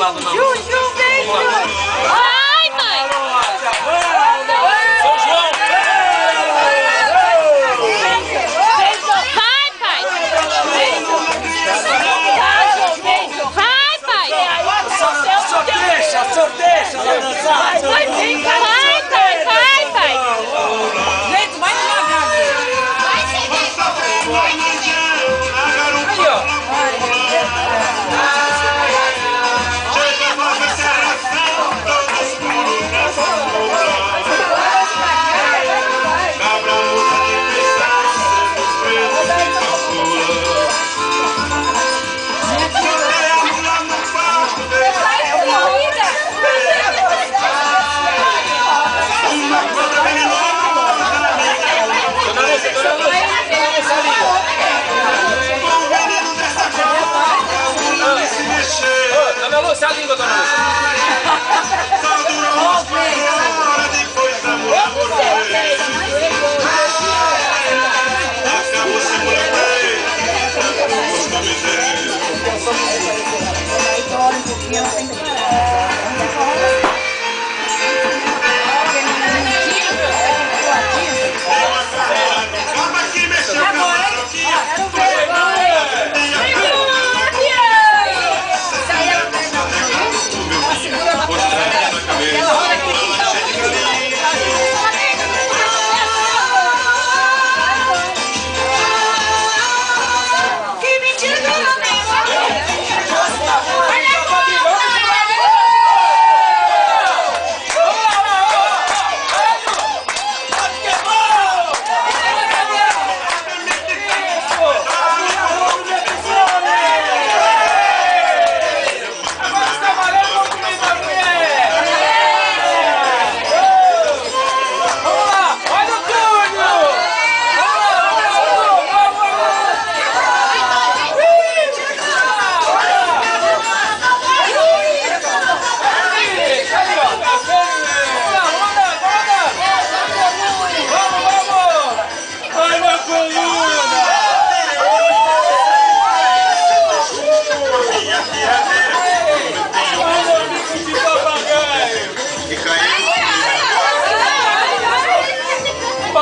lá, dona Lúcia. Juju, vem, Juju. Vai, mãe. São João. Vai, pai. Vai, pai. Sorteia, vai dançar. Vai, pai, vai, pai. Gente, vai devagar. Aí, ó. Dona Lúcia, a língua, dona Lúcia.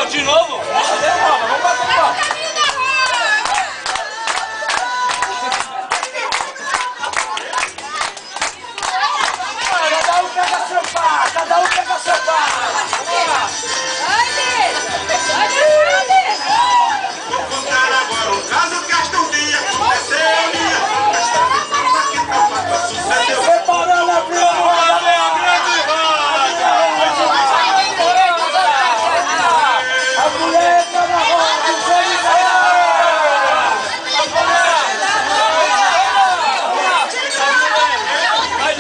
De novo? Vamos bater palma, vamos bater palma. Cada um pega seu par, cada um pega seu par. Vou contar agora um caso que esta um dia aconteceu. Esta forma que tal fato sucedeu. Preparando a primeira roda. A mulher entra na roda, o Felipe Vai,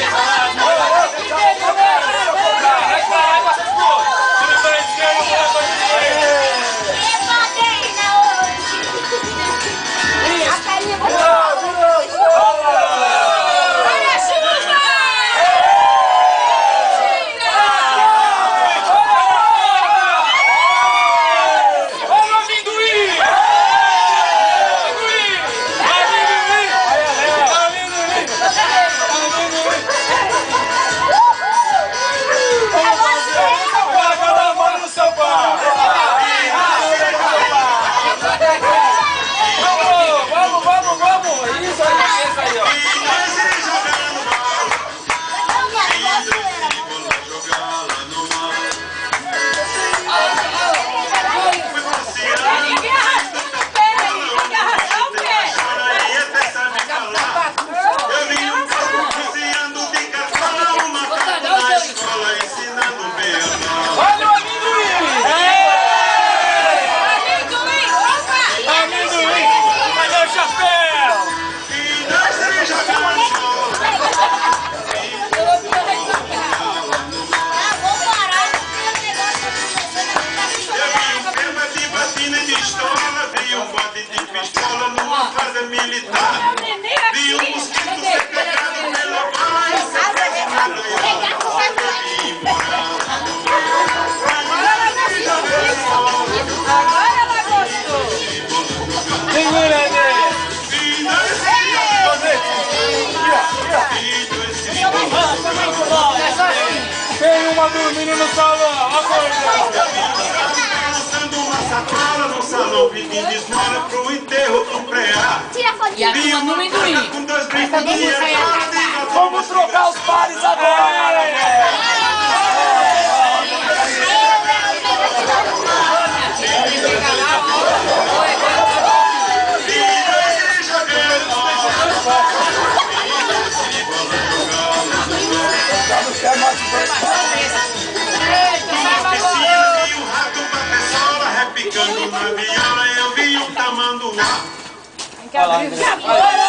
turma dormindo no salão, acordando. Dançando uma sacola no salão, pedindo esmola pro enterro do preá. E a turma no amendoim. Com dois brincos de Vamos trocar os pares agora! E o rato papeçola repicando na viola, eu vi um tamanduá. Agora!